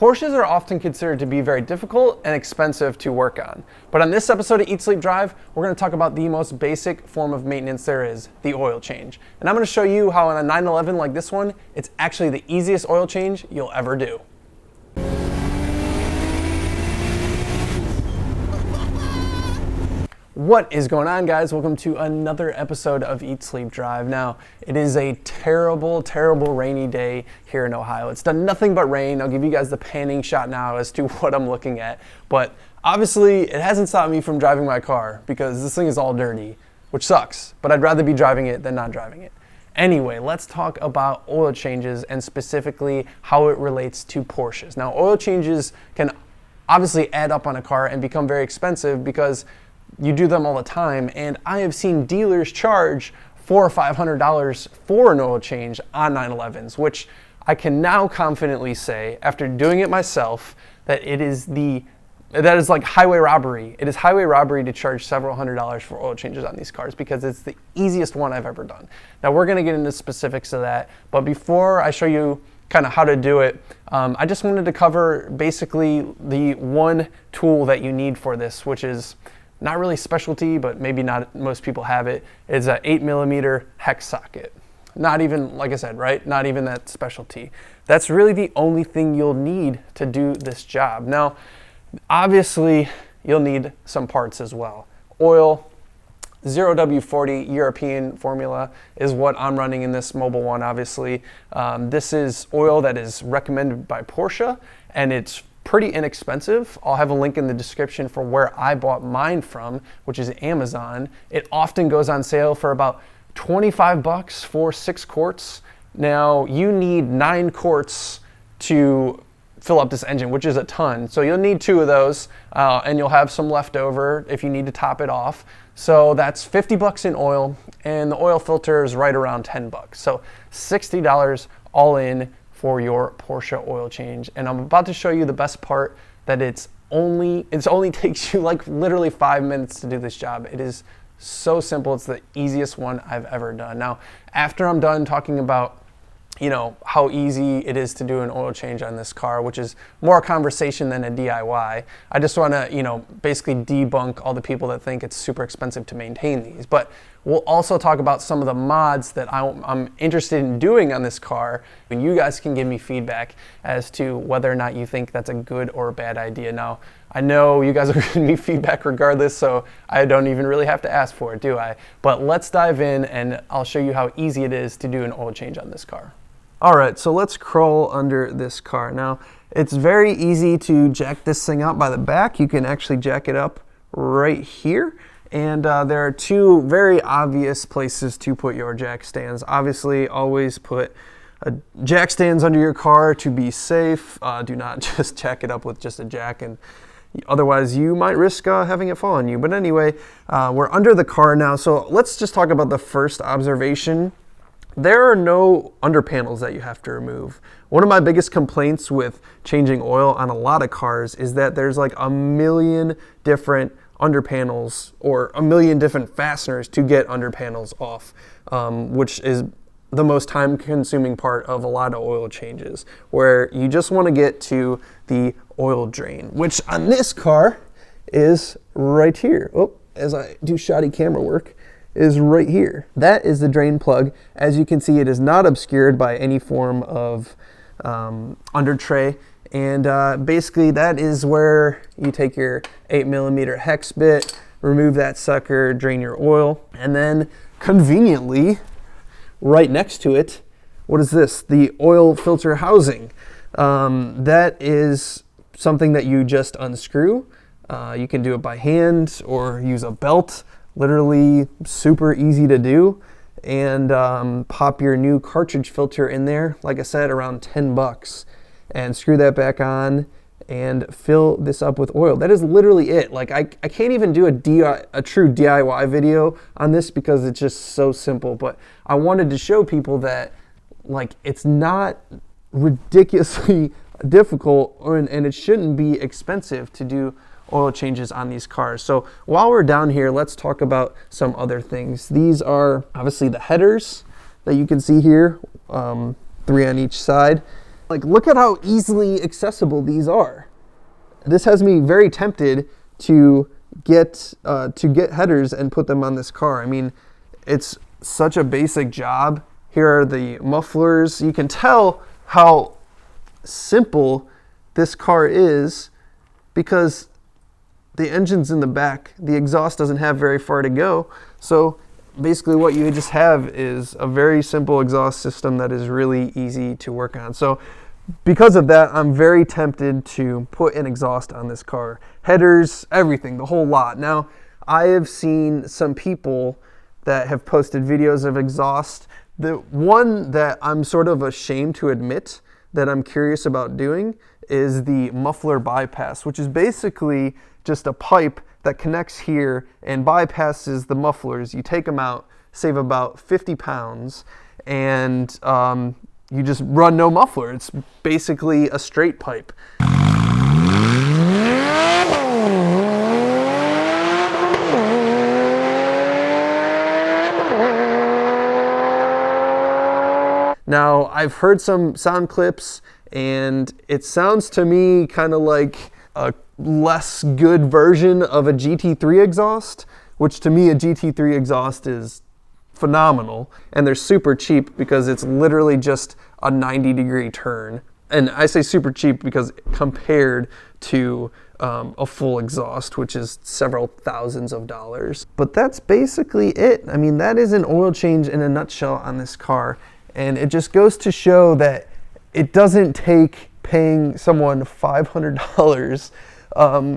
Porsches are often considered to be very difficult and expensive to work on. But on this episode of Eat, Sleep, Drive, we're going to talk about the most basic form of maintenance there is, the oil change. And I'm going to show you how on a 911 like this one, it's actually the easiest oil change you'll ever do. What is going on, guys? Welcome to another episode of Eat, Sleep, Drive. Now, it is a terrible, terrible rainy day here in Ohio. It's done nothing but rain. I'll give you guys the panning shot now as to what I'm looking at. But obviously, it hasn't stopped me from driving my car because this thing is all dirty, which sucks. But I'd rather be driving it than not driving it. Anyway, let's talk about oil changes and specifically how it relates to Porsches. Now, oil changes can obviously add up on a car and become very expensive because you do them all the time, and I have seen dealers charge $400 or $500 for an oil change on 911s, which I can now confidently say, after doing it myself, that that is like highway robbery. It is highway robbery to charge several $100s for oil changes on these cars because it's the easiest one I've ever done. Now we're going to get into specifics of that, but before I show you kind of how to do it, I just wanted to cover basically the one tool that you need for this, which is not really specialty, but maybe not most people have it. It's an 8mm hex socket. Not even, like I said, right? Not even that specialty. That's really the only thing you'll need to do this job. Now, obviously, you'll need some parts as well. Oil, 0W40 European formula is what I'm running in this mobile one, obviously. This is oil that is recommended by Porsche, and it's pretty inexpensive. I'll have a link in the description for where I bought mine from, which is Amazon. It often goes on sale for about 25 bucks for 6 quarts. Now you need 9 quarts to fill up this engine, which is a ton. So you'll need 2 of those, and you'll have some left over if you need to top it off. So that's 50 bucks in oil, and the oil filter is right around 10 bucks. So $60 all in for your Porsche oil change. And I'm about to show you the best part, that it only takes you like literally 5 minutes to do this job. It is so simple. It's the easiest one I've ever done. Now, after I'm done talking about how easy it is to do an oil change on this car, which is more a conversation than a DIY. I just want to, basically debunk all the people that think it's super expensive to maintain these. But we'll also talk about some of the mods that I'm interested in doing on this car, and you guys can give me feedback as to whether or not you think that's a good or a bad idea. Now, I know you guys are giving me feedback regardless, so I don't even really have to ask for it, do I? But let's dive in, and I'll show you how easy it is to do an oil change on this car. All right, so let's crawl under this car. Now, it's very easy to jack this thing up by the back. You can actually jack it up right here. And there are 2 very obvious places to put your jack stands. Obviously, always put jack stands under your car to be safe. Do not just jack it up with just a jack, and otherwise you might risk having it fall on you. But anyway, we're under the car now, so let's just talk about the first observation. There are no under panels that you have to remove. One of my biggest complaints with changing oil on a lot of cars is that there's like a million different under panels or a million different fasteners to get under panels off, which is the most time consuming part of a lot of oil changes, where you just want to get to the oil drain, which on this car is right here. Oh, as I do shoddy camera work, is right here. That is the drain plug. As you can see, it is not obscured by any form of under tray. And basically that is where you take your 8mm hex bit, remove that sucker, drain your oil, and then conveniently right next to it, what is this? The oil filter housing. That is something that you just unscrew. You can do it by hand or use a belt. Literally super easy to do, and pop your new cartridge filter in there, like I said, around 10 bucks, and screw that back on and fill this up with oil. That is literally it. Like I can't even do a true DIY video on this because it's just so simple, but I wanted to show people that like it's not ridiculously difficult, and it shouldn't be expensive to do oil changes on these cars. So while we're down here, let's talk about some other things. These are obviously the headers that you can see here, 3 on each side. Like, look at how easily accessible these are. This has me very tempted to get headers and put them on this car. I mean, it's such a basic job. Here are the mufflers. You can tell how simple this car is because the engine's in the back. The exhaust doesn't have very far to go. So basically what you just have is a very simple exhaust system that is really easy to work on. So because of that, I'm very tempted to put an exhaust on this car. Headers, everything, the whole lot. Now, I have seen some people that have posted videos of exhaust. The one that I'm sort of ashamed to admit that I'm curious about doing is the Muffler Bypass, which is basically just a pipe that connects here and bypasses the mufflers. You take them out, save about 50 pounds, and you just run no muffler. It's basically a straight pipe. Now, I've heard some sound clips, and it sounds to me kind of like a less good version of a GT3 exhaust, which to me a GT3 exhaust is phenomenal, and they're super cheap because it's literally just a 90-degree turn. And I say super cheap because compared to a full exhaust, which is several thousands of dollars. But that's basically it. I mean, that is an oil change in a nutshell on this car. And it just goes to show that it doesn't take paying someone $500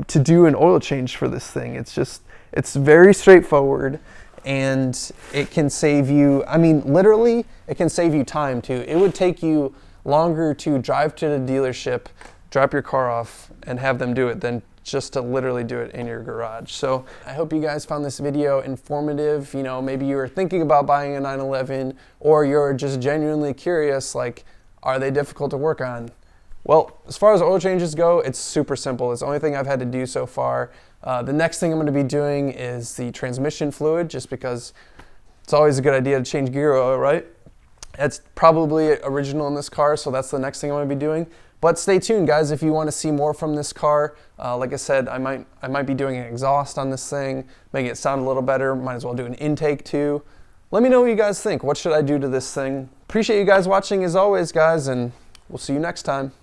to do an oil change for this thing. It's very straightforward, and it can save you, I mean, literally, it can save you time too. It would take you longer to drive to the dealership, drop your car off, and have them do it than just to literally do it in your garage. So I hope you guys found this video informative. You know, maybe you were thinking about buying a 911, or you're just genuinely curious, like, are they difficult to work on? Well, as far as oil changes go, it's super simple. It's the only thing I've had to do so far. The next thing I'm going to be doing is the transmission fluid, just because it's always a good idea to change gear oil, right? It's probably original in this car, so that's the next thing I'm going to be doing. But stay tuned, guys, if you want to see more from this car. Like I said, I might be doing an exhaust on this thing, making it sound a little better. Might as well do an intake too. Let me know what you guys think. What should I do to this thing? Appreciate you guys watching as always, guys, and we'll see you next time.